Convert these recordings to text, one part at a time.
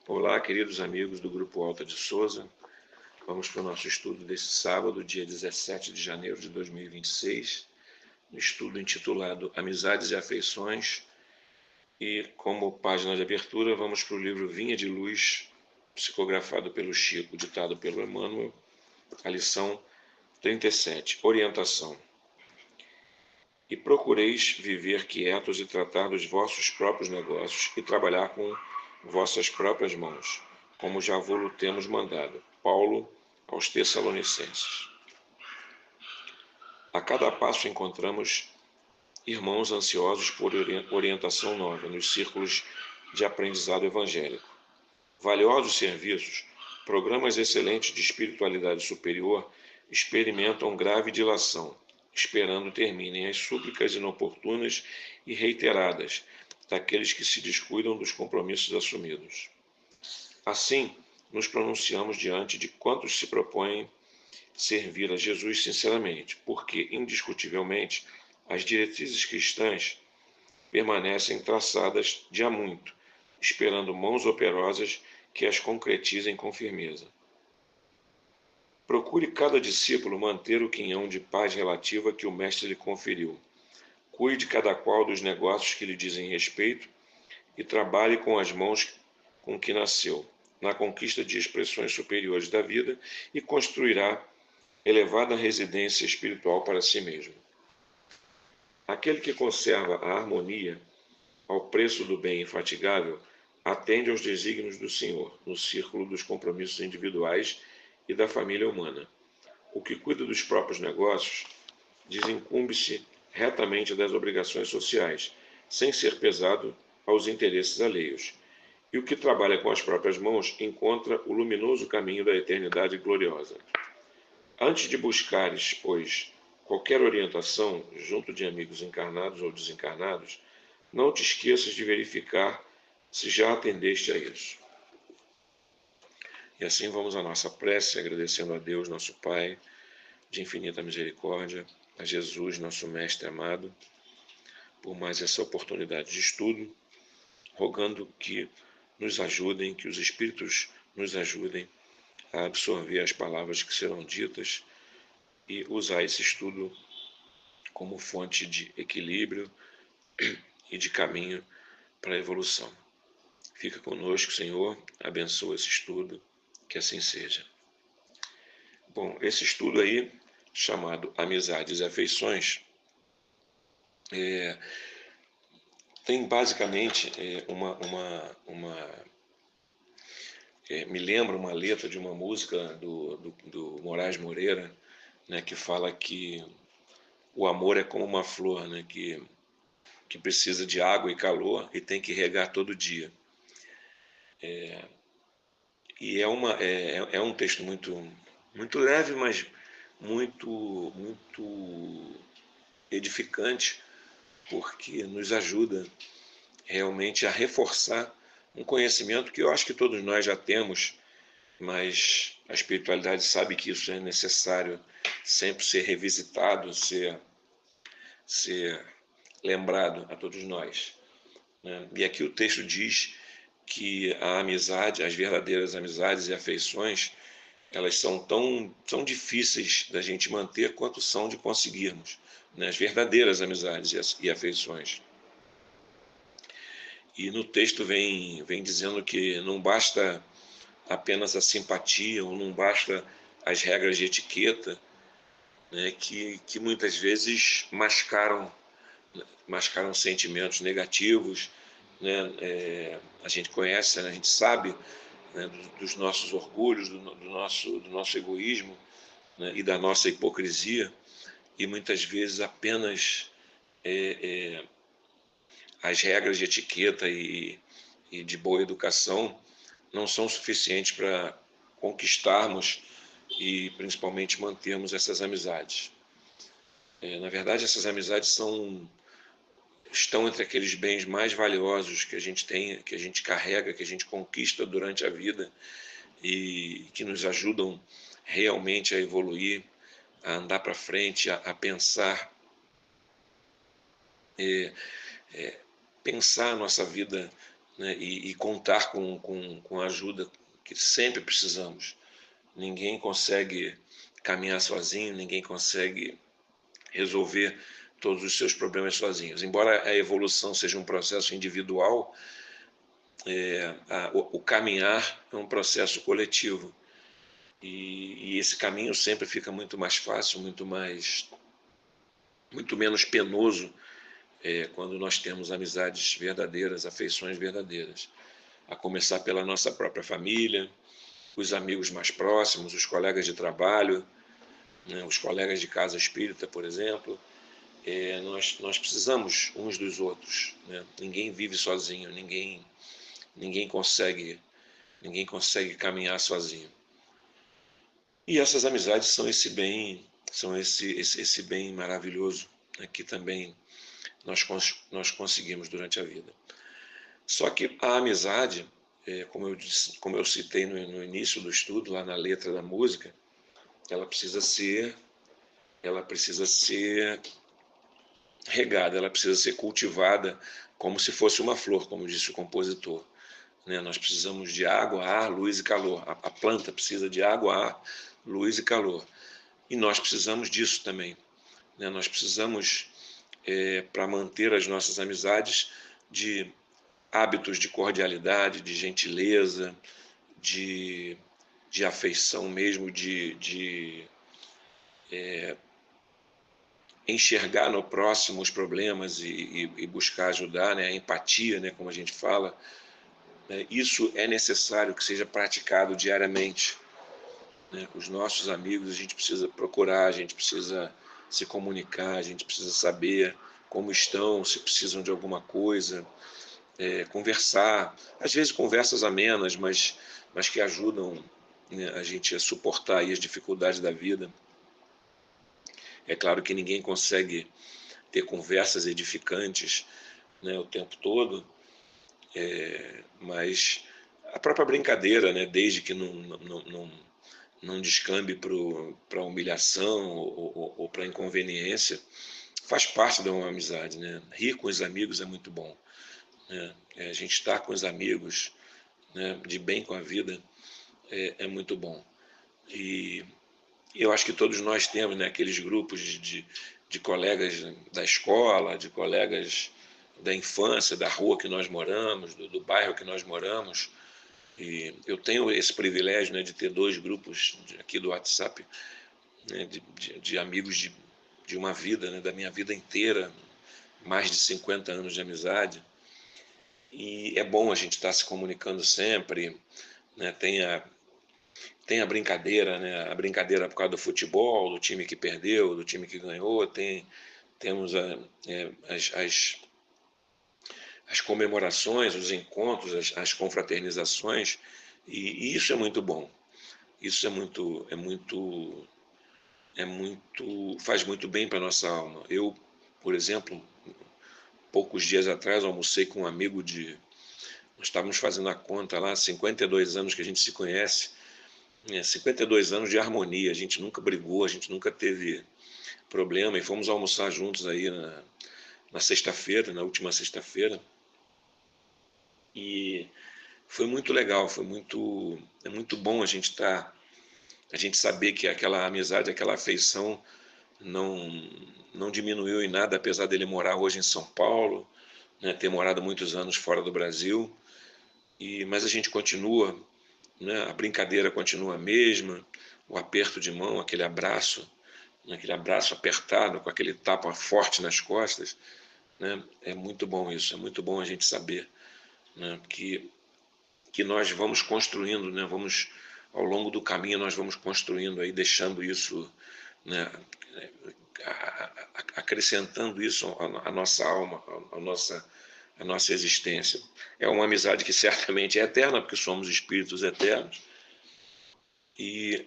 Olá, queridos amigos do Grupo Alta de Souza. Vamos para o nosso estudo desse sábado, dia 17 de janeiro de 2026, um estudo intitulado Amizades e Afeições, e como página de abertura vamos para o livro Vinha de Luz, psicografado pelo Chico, ditado pelo Emmanuel, a lição 37, Orientação. E procureis viver quietos e tratar dos vossos próprios negócios e trabalhar com vossas próprias mãos, como já vos temos mandado. Paulo aos Tessalonicenses. A cada passo encontramos irmãos ansiosos por orientação nova nos círculos de aprendizado evangélico. Valiosos serviços, programas excelentes de espiritualidade superior experimentam grave dilação, esperando terminem as súplicas inoportunas e reiteradas daqueles que se descuidam dos compromissos assumidos. Assim, nos pronunciamos diante de quantos se propõem servir a Jesus sinceramente, porque, indiscutivelmente, as diretrizes cristãs permanecem traçadas de há muito, esperando mãos operosas que as concretizem com firmeza. Procure cada discípulo manter o quinhão de paz relativa que o Mestre lhe conferiu. Cuide cada qual dos negócios que lhe dizem respeito e trabalhe com as mãos com que nasceu, na conquista de expressões superiores da vida, e construirá elevada residência espiritual para si mesmo. Aquele que conserva a harmonia ao preço do bem infatigável atende aos desígnios do Senhor no círculo dos compromissos individuais e da família humana. O que cuida dos próprios negócios desincumbe-se retamente das obrigações sociais, sem ser pesado aos interesses alheios. E o que trabalha com as próprias mãos encontra o luminoso caminho da eternidade gloriosa. Antes de buscares, pois, qualquer orientação junto de amigos encarnados ou desencarnados, não te esqueças de verificar se já atendeste a isso. E assim vamos à nossa prece, agradecendo a Deus, nosso Pai, de infinita misericórdia, a Jesus, nosso Mestre amado, por mais essa oportunidade de estudo, rogando que nos ajudem, que os Espíritos nos ajudem a absorver as palavras que serão ditas e usar esse estudo como fonte de equilíbrio e de caminho para a evolução. Fica conosco, Senhor, abençoa esse estudo, que assim seja. Bom, esse estudo aí, chamado Amizades e Afeições, tem basicamente me lembra uma letra de uma música do Moraes Moreira, né, que fala que o amor é como uma flor, né, que precisa de água e calor e tem que regar todo dia. E é um texto muito leve, mas muito edificante, porque nos ajuda realmente a reforçar um conhecimento que eu acho que todos nós já temos, mas a espiritualidade sabe que isso é necessário sempre ser revisitado, ser lembrado a todos nós, né? E aqui o texto diz que a amizade, as verdadeiras amizades e afeições, elas são tão difíceis da gente manter quanto são de conseguirmos, né? As verdadeiras amizades e afeições. E no texto vem dizendo que não basta apenas a simpatia, ou não basta as regras de etiqueta, né, que muitas vezes mascaram sentimentos negativos, né? A gente conhece, né, a gente sabe, né, dos nossos orgulhos, do nosso egoísmo, né, e da nossa hipocrisia, e muitas vezes apenas as regras de etiqueta e de boa educação não são suficientes para conquistarmos e principalmente mantermos essas amizades. Na verdade, essas amizades estão entre aqueles bens mais valiosos que a gente tem, que a gente carrega, que a gente conquista durante a vida e que nos ajudam realmente a evoluir, a andar para frente, a pensar, pensar a nossa vida né, e contar com a ajuda que sempre precisamos. Ninguém consegue caminhar sozinho, ninguém consegue resolver todos os seus problemas sozinhos. Embora a evolução seja um processo individual, o caminhar é um processo coletivo. E esse caminho sempre fica muito mais fácil, muito menos penoso quando nós temos amizades verdadeiras, afeições verdadeiras. A começar pela nossa própria família, os amigos mais próximos, os colegas de trabalho, né, os colegas de casa espírita, por exemplo. Nós precisamos uns dos outros, né? Ninguém vive sozinho, ninguém consegue caminhar sozinho. E essas amizades são esse bem maravilhoso, né, que também nós conseguimos durante a vida. Só que a amizade, como eu citei no início do estudo, lá na letra da música, ela precisa ser regada, ela precisa ser cultivada como se fosse uma flor, como disse o compositor. Né? Nós precisamos de água, ar, luz e calor. A planta precisa de água, ar, luz e calor. E nós precisamos disso também. Né? Nós precisamos, para manter as nossas amizades, de hábitos de cordialidade, de gentileza, de afeição mesmo, de enxergar no próximo os problemas e buscar ajudar, né? A empatia, né? Como a gente fala. Isso é necessário que seja praticado diariamente. Né? Os nossos amigos, a gente precisa procurar, a gente precisa se comunicar, a gente precisa saber como estão, se precisam de alguma coisa, conversar. Às vezes conversas amenas, mas que ajudam, né, a gente a suportar aí as dificuldades da vida. É claro que ninguém consegue ter conversas edificantes, né, o tempo todo, mas a própria brincadeira, né, desde que não descambe para humilhação ou para inconveniência, faz parte de uma amizade. Né? Rir com os amigos é muito bom. Né? A gente estar com os amigos, né, de bem com a vida, é muito bom. E eu acho que todos nós temos, né, aqueles grupos de colegas da escola, de colegas da infância, da rua que nós moramos, do bairro que nós moramos. E eu tenho esse privilégio, né, de ter 2 grupos aqui do WhatsApp, né, de amigos de uma vida, né, da minha vida inteira, mais de 50 anos de amizade. E é bom a gente estar se comunicando sempre, né, tem a brincadeira, né, a brincadeira por causa do futebol, do time que perdeu, do time que ganhou, temos as comemorações, os encontros, as confraternizações, e isso é muito bom. Isso faz muito bem para a nossa alma. Eu, por exemplo, poucos dias atrás almocei com um amigo nós estávamos fazendo a conta lá, 52 anos que a gente se conhece, 52 anos de harmonia, a gente nunca brigou, a gente nunca teve problema, e fomos almoçar juntos aí na sexta-feira, na última sexta-feira, e foi muito legal, é muito bom a gente saber que aquela amizade, aquela afeição não diminuiu em nada, apesar dele morar hoje em São Paulo, né, ter morado muitos anos fora do Brasil, mas a gente continua, né, a brincadeira continua a mesma, o aperto de mão, aquele abraço apertado, com aquele tapa forte nas costas, né, é muito bom isso, é muito bom a gente saber, né, que nós vamos construindo, né, ao longo do caminho nós vamos construindo aí, deixando isso, né, acrescentando isso à nossa alma, à nossa existência. É uma amizade que certamente é eterna, porque somos espíritos eternos. E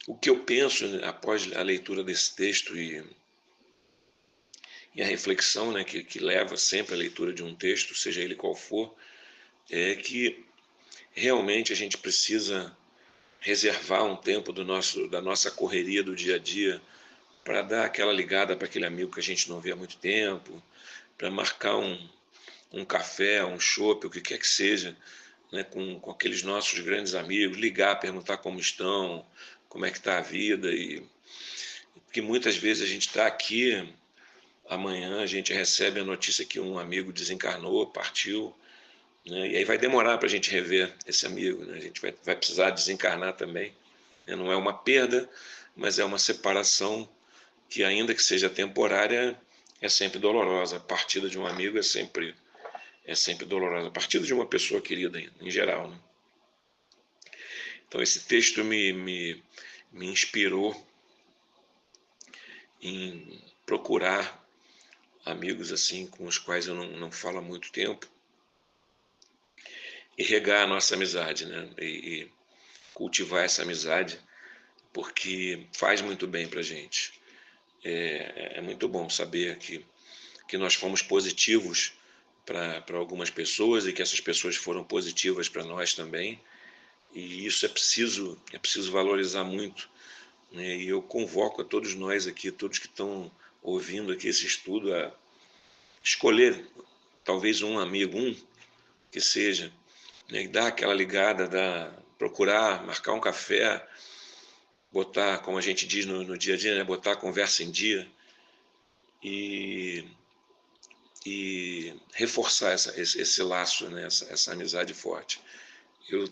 o que eu penso, né, após a leitura desse texto e a reflexão, né, que leva sempre a leitura de um texto, seja ele qual for, é que realmente a gente precisa reservar um tempo da nossa correria do dia a dia para dar aquela ligada para aquele amigo que a gente não vê há muito tempo, para marcar um um café, um chopp, o que quer que seja, né, com aqueles nossos grandes amigos, ligar, perguntar como estão, como é que está a vida, e porque muitas vezes a gente está aqui, amanhã a gente recebe a notícia que um amigo desencarnou, partiu, né, e aí vai demorar para a gente rever esse amigo, né, a gente vai precisar desencarnar também, né, não é uma perda, mas é uma separação que, ainda que seja temporária, é sempre dolorosa. A partida de um amigo é sempre dolorosa. A partida de uma pessoa querida, em geral, né? Então, esse texto me inspirou em procurar amigos assim com os quais eu não falo há muito tempo e regar a nossa amizade, né? E cultivar essa amizade, porque faz muito bem para a gente. É muito bom saber que nós fomos positivos para algumas pessoas e que essas pessoas foram positivas para nós também. E isso é preciso valorizar muito, né? E eu convoco a todos nós aqui, todos que estão ouvindo aqui esse estudo, a escolher talvez um amigo, que seja, né? E dar aquela ligada, procurar marcar um café, botar, como a gente diz no dia a dia, né? Botar a conversa em dia e, e reforçar esse laço, né? Essa amizade forte. Eu,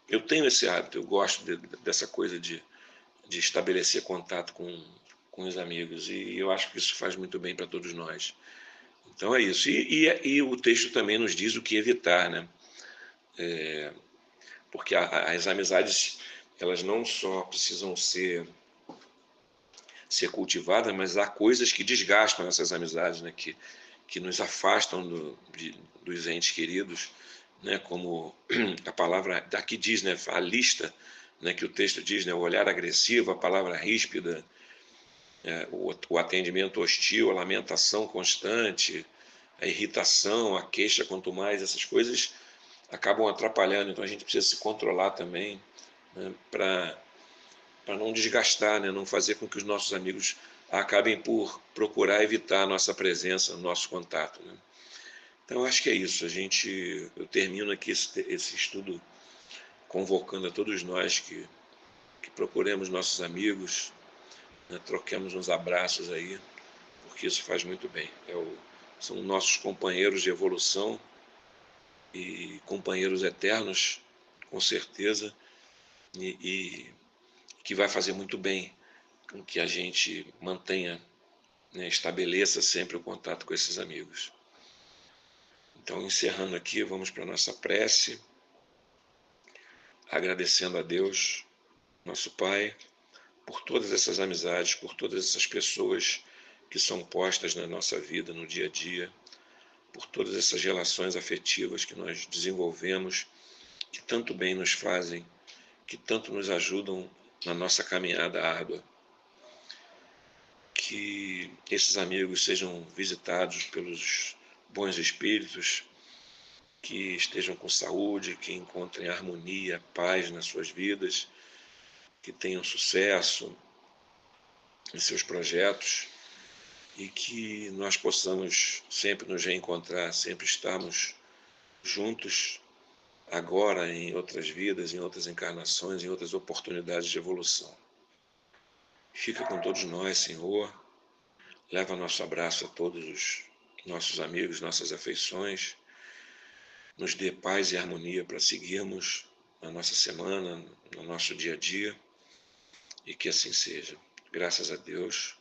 eu tenho esse hábito, eu gosto dessa coisa de estabelecer contato com os amigos, e eu acho que isso faz muito bem para todos nós. Então é isso. E o texto também nos diz o que evitar, né? Porque as amizades, elas não só precisam ser cultivadas, mas há coisas que desgastam essas amizades, né? Que nos afastam dos entes queridos, né? Como a palavra aqui diz, né? A lista, né? Que o texto diz, né? O olhar agressivo, a palavra ríspida, o atendimento hostil, a lamentação constante, a irritação, a queixa, quanto mais, essas coisas acabam atrapalhando. Então a gente precisa se controlar também, né, para não desgastar, né, não fazer com que os nossos amigos acabem por procurar evitar a nossa presença, o nosso contato, né? Então acho que é isso. Eu termino aqui esse estudo convocando a todos nós que procuremos nossos amigos, né, troquemos uns abraços aí, porque isso faz muito bem. São nossos companheiros de evolução e companheiros eternos, com certeza, e que vai fazer muito bem com que a gente mantenha, né, estabeleça sempre o contato com esses amigos. Então, encerrando aqui, vamos para a nossa prece, agradecendo a Deus, nosso Pai, por todas essas amizades, por todas essas pessoas que são postas na nossa vida, no dia a dia, por todas essas relações afetivas que nós desenvolvemos, que tanto bem nos fazem, que tanto nos ajudam na nossa caminhada árdua. Que esses amigos sejam visitados pelos bons espíritos, que estejam com saúde, que encontrem harmonia, paz nas suas vidas, que tenham sucesso em seus projetos e que nós possamos sempre nos reencontrar, sempre estarmos juntos, agora, em outras vidas, em outras encarnações, em outras oportunidades de evolução. Fica com todos nós, Senhor. Leva nosso abraço a todos os nossos amigos, nossas afeições. Nos dê paz e harmonia para seguirmos na nossa semana, no nosso dia a dia, e que assim seja. Graças a Deus.